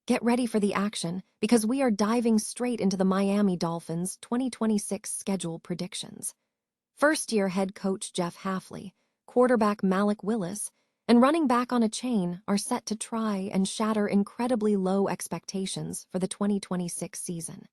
Get ready for the action because we are diving straight into the Miami Dolphins' 2026 schedule predictions. First-year head coach Jeff Hafley, quarterback Malik Willis, and running back on a chain are set to try and shatter incredibly low expectations for the 2026 season.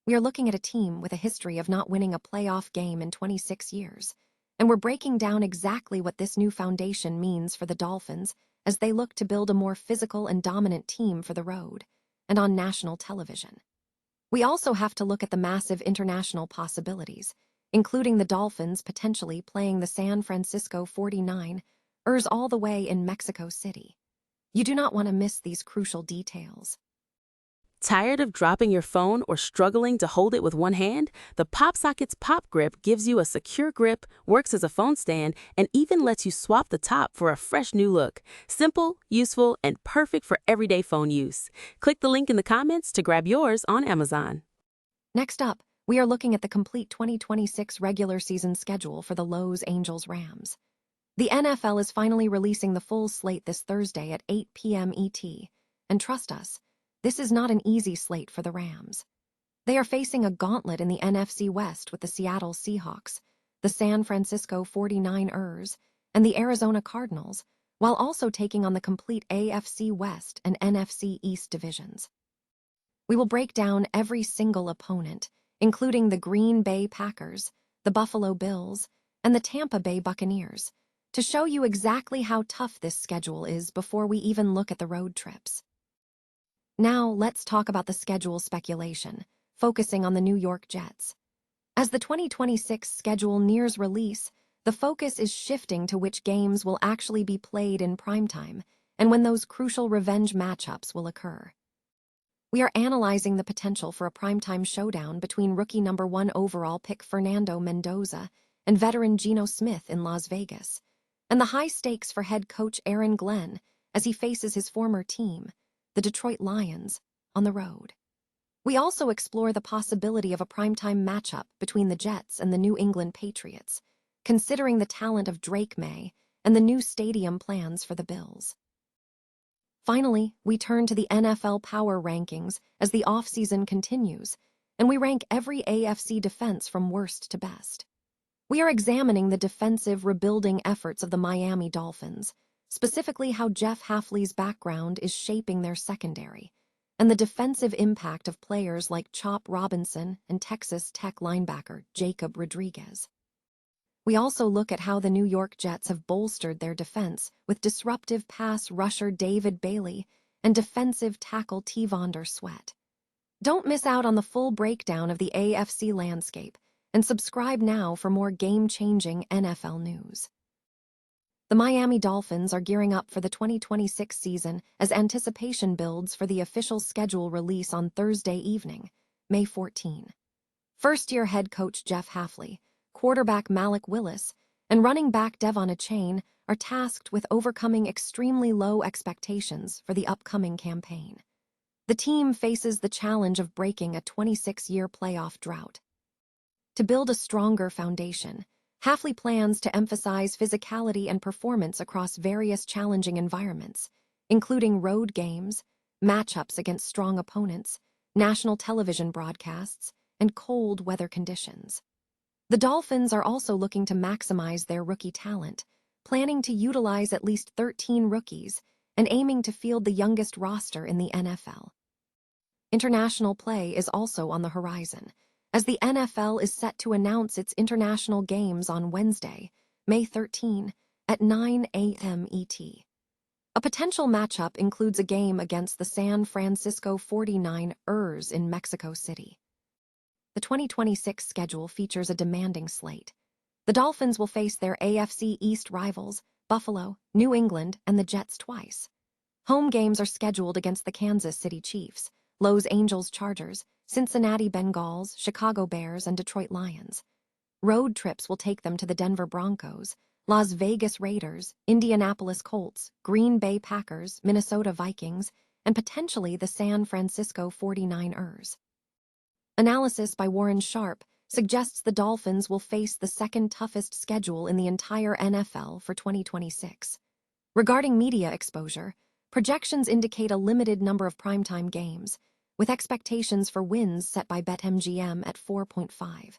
We are looking at a team with a history of not winning a playoff game in 26 years, and we're breaking down exactly what this new foundation means for the Dolphins as they look to build a more physical and dominant team for the road and on national television. We also have to look at the massive international possibilities, including the Dolphins potentially playing the San Francisco 49ers all the way in Mexico City. You do not want to miss these crucial details. Tired of dropping your phone or struggling to hold it with one hand? The PopSockets Pop Grip gives you a secure grip, works as a phone stand, and even lets you swap the top for a fresh new look. Simple, useful, and perfect for everyday phone use. Click the link in the comments to grab yours on Amazon. Next up, we are looking at the complete 2026 regular season schedule for the Los Angeles Rams. The NFL is finally releasing the full slate this Thursday at 8 p.m. ET, and trust us, this is not an easy slate for the Rams. They are facing a gauntlet in the NFC West with the Seattle Seahawks, the San Francisco 49ers, and the Arizona Cardinals, while also taking on the complete AFC West and NFC East divisions. We will break down every single opponent, including the Green Bay Packers, the Buffalo Bills, and the Tampa Bay Buccaneers, to show you exactly how tough this schedule is before we even look at the road trips. Now, let's talk about the schedule speculation, focusing on the New York Jets. As the 2026 schedule nears release, the focus is shifting to which games will actually be played in primetime and when those crucial revenge matchups will occur. We are analyzing the potential for a primetime showdown between rookie number 1 overall pick Fernando Mendoza and veteran Geno Smith in Las Vegas, and the high stakes for head coach Aaron Glenn as he faces his former team, the Detroit Lions, on the road. We also explore the possibility of a primetime matchup between the Jets and the New England Patriots, considering the talent of Drake May and the new stadium plans for the Bills. Finally, we turn to the NFL Power Rankings as the offseason continues, and we rank every AFC defense from worst to best. We are examining the defensive rebuilding efforts of the Miami Dolphins, specifically how Jeff Hafley's background is shaping their secondary, and the defensive impact of players like Chop Robinson and Texas Tech linebacker Jacob Rodriguez. We also look at how the New York Jets have bolstered their defense with disruptive pass rusher David Bailey and defensive tackle T'Vondre Sweat. Don't miss out on the full breakdown of the AFC landscape, and subscribe now for more game-changing NFL news. The Miami Dolphins are gearing up for the 2026 season as anticipation builds for the official schedule release on Thursday evening, May 14. First-year head coach Jeff Hafley, quarterback Malik Willis, and running back Devon Achane are tasked with overcoming extremely low expectations for the upcoming campaign. The team faces the challenge of breaking a 26-year playoff drought. To build a stronger foundation, Hafley plans to emphasize physicality and performance across various challenging environments, including road games, matchups against strong opponents, national television broadcasts, and cold weather conditions. The Dolphins are also looking to maximize their rookie talent, planning to utilize at least 13 rookies and aiming to field the youngest roster in the NFL. International play is also on the horizon, as the NFL is set to announce its international games on Wednesday, May 13, at 9 a.m. ET. A potential matchup includes a game against the San Francisco 49ers in Mexico City. The 2026 schedule features a demanding slate. The Dolphins will face their AFC East rivals, Buffalo, New England, and the Jets twice. Home games are scheduled against the Kansas City Chiefs, Los Angeles Chargers, Cincinnati Bengals, Chicago Bears, and Detroit Lions. Road trips will take them to the Denver Broncos, Las Vegas Raiders, Indianapolis Colts, Green Bay Packers, Minnesota Vikings, and potentially the San Francisco 49ers. Analysis by Warren Sharp suggests the Dolphins will face the second toughest schedule in the entire NFL for 2026. Regarding media exposure, Projections indicate a limited number of primetime games, with expectations for wins set by BetMGM at 4.5.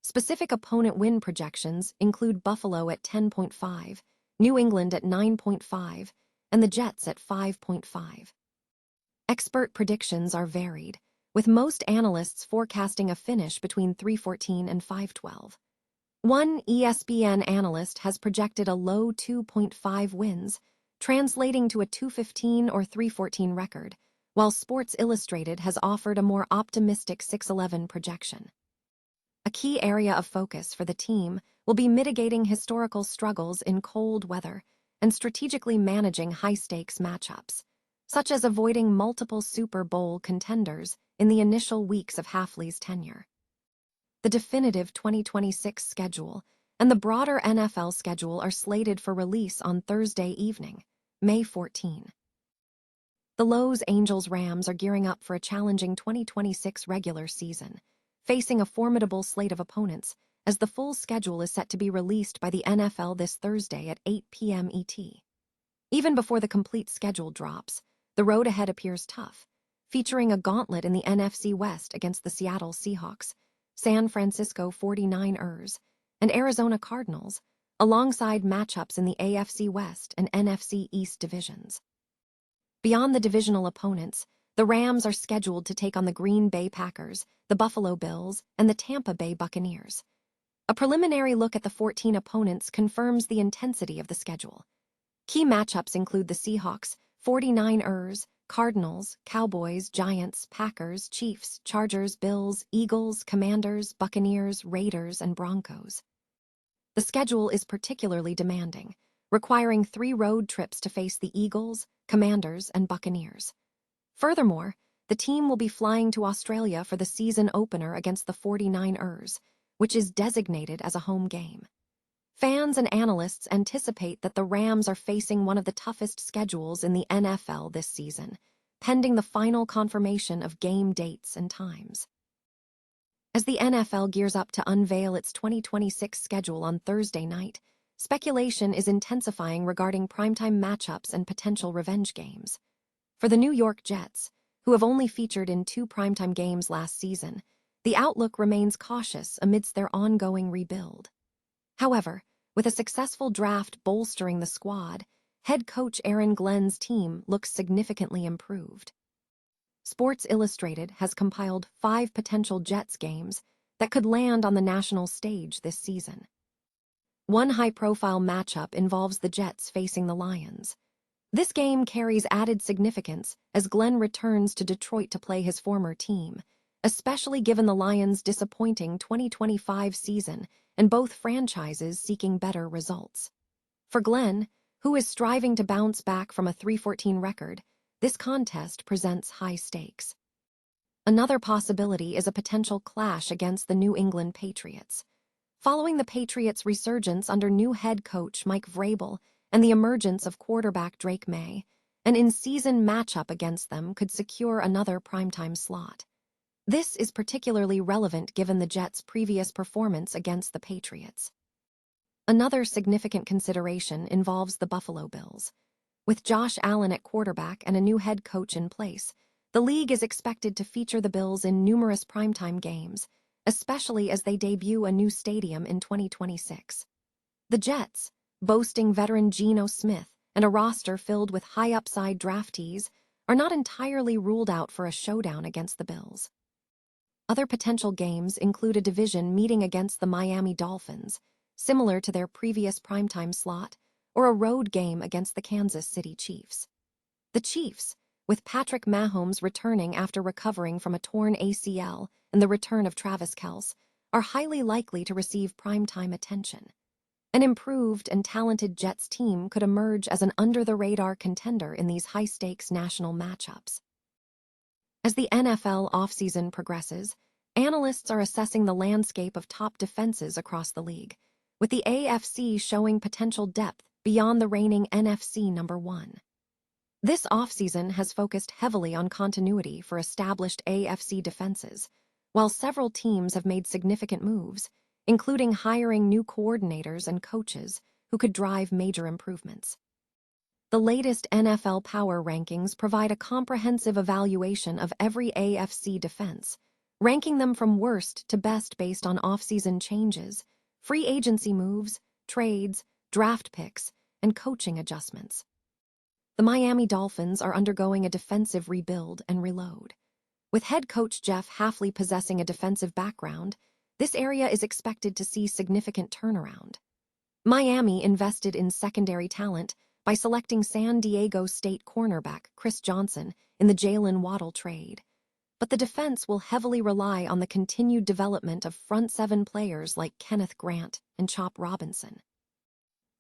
Specific opponent win projections include Buffalo at 10.5, New England at 9.5, and the Jets at 5.5. Expert predictions are varied, with most analysts forecasting a finish between 314 and 512. One ESPN analyst has projected a low 2.5 wins, translating to a 215 or 314 record, while Sports Illustrated has offered a more optimistic 611 projection. A key area of focus for the team will be mitigating historical struggles in cold weather and strategically managing high-stakes matchups, such as avoiding multiple Super Bowl contenders in the initial weeks of Hafley's tenure. The definitive 2026 schedule and the broader NFL schedule are slated for release on Thursday evening, May 14. The Los Angeles Rams are gearing up for a challenging 2026 regular season, facing a formidable slate of opponents as the full schedule is set to be released by the NFL this Thursday at 8 p.m. ET. Even before the complete schedule drops, the road ahead appears tough, featuring a gauntlet in the NFC West against the Seattle Seahawks, San Francisco 49ers, and Arizona Cardinals, alongside matchups in the AFC West and NFC East divisions. Beyond the divisional opponents, the Rams are scheduled to take on the Green Bay Packers, the Buffalo Bills, and the Tampa Bay Buccaneers. A preliminary look at the 14 opponents confirms the intensity of the schedule. Key matchups include the Seahawks, 49ers, Cardinals, Cowboys, Giants, Packers, Chiefs, Chargers, Bills, Eagles, Commanders, Buccaneers, Raiders, and Broncos. The schedule is particularly demanding, requiring 3 road trips to face the Eagles, Commanders, and Buccaneers. Furthermore, the team will be flying to Australia for the season opener against the 49ers, which is designated as a home game. Fans and analysts anticipate that the Rams are facing one of the toughest schedules in the NFL this season, pending the final confirmation of game dates and times. As the NFL gears up to unveil its 2026 schedule on Thursday night, speculation is intensifying regarding primetime matchups and potential revenge games. For the New York Jets, who have only featured in 2 primetime games last season, the outlook remains cautious amidst their ongoing rebuild. However, with a successful draft bolstering the squad, head coach Aaron Glenn's team looks significantly improved. Sports Illustrated has compiled 5 potential Jets games that could land on the national stage this season. One high-profile matchup involves the Jets facing the Lions. This game carries added significance as Glenn returns to Detroit to play his former team, especially given the Lions' disappointing 2025 season and both franchises seeking better results. For Glenn, who is striving to bounce back from a 3-14 record, this contest presents high stakes. Another possibility is a potential clash against the New England Patriots. Following the Patriots' resurgence under new head coach Mike Vrabel and the emergence of quarterback Drake May, an in-season matchup against them could secure another primetime slot. This is particularly relevant given the Jets' previous performance against the Patriots. Another significant consideration involves the Buffalo Bills. With Josh Allen at quarterback and a new head coach in place, the league is expected to feature the Bills in numerous primetime games, especially as they debut a new stadium in 2026. The Jets, boasting veteran Geno Smith and a roster filled with high-upside draftees, are not entirely ruled out for a showdown against the Bills. Other potential games include a division meeting against the Miami Dolphins, similar to their previous primetime slot, or a road game against the Kansas City Chiefs. The Chiefs, with Patrick Mahomes returning after recovering from a torn ACL and the return of Travis Kelce, are highly likely to receive primetime attention. An improved and talented Jets team could emerge as an under-the-radar contender in these high-stakes national matchups. As the NFL offseason progresses, analysts are assessing the landscape of top defenses across the league, with the AFC showing potential depth beyond the reigning NFC number 1. This offseason has focused heavily on continuity for established AFC defenses, while several teams have made significant moves, including hiring new coordinators and coaches who could drive major improvements. The latest NFL Power Rankings provide a comprehensive evaluation of every AFC defense, ranking them from worst to best based on offseason changes, free agency moves, trades, draft picks, and coaching adjustments. The Miami Dolphins are undergoing a defensive rebuild and reload. With head coach Jeff Hafley possessing a defensive background, this area is expected to see significant turnaround. Miami invested in secondary talent by selecting San Diego State cornerback Chris Johnson in the Jalen Waddle trade. But the defense will heavily rely on the continued development of front seven players like Kenneth Grant and Chop Robinson.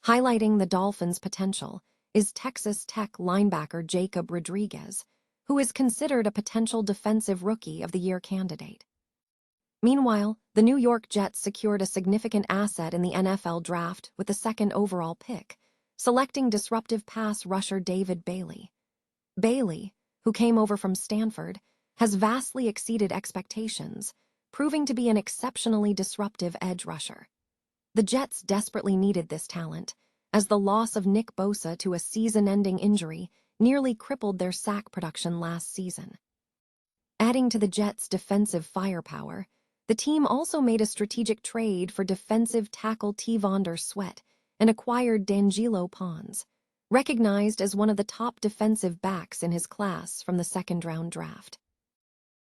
Highlighting the Dolphins' potential is Texas Tech linebacker Jacob Rodriguez, who is considered a potential Defensive Rookie of the Year candidate. Meanwhile, the New York Jets secured a significant asset in the NFL draft with the second overall pick, selecting disruptive pass rusher David Bailey. Bailey, who came over from Stanford, has vastly exceeded expectations, proving to be an exceptionally disruptive edge rusher. The Jets desperately needed this talent, as the loss of Nick Bosa to a season-ending injury nearly crippled their sack production last season. Adding to the Jets' defensive firepower, the team also made a strategic trade for defensive tackle T'Vondre Sweat and acquired D'Angelo Pons, recognized as one of the top defensive backs in his class from the second-round draft.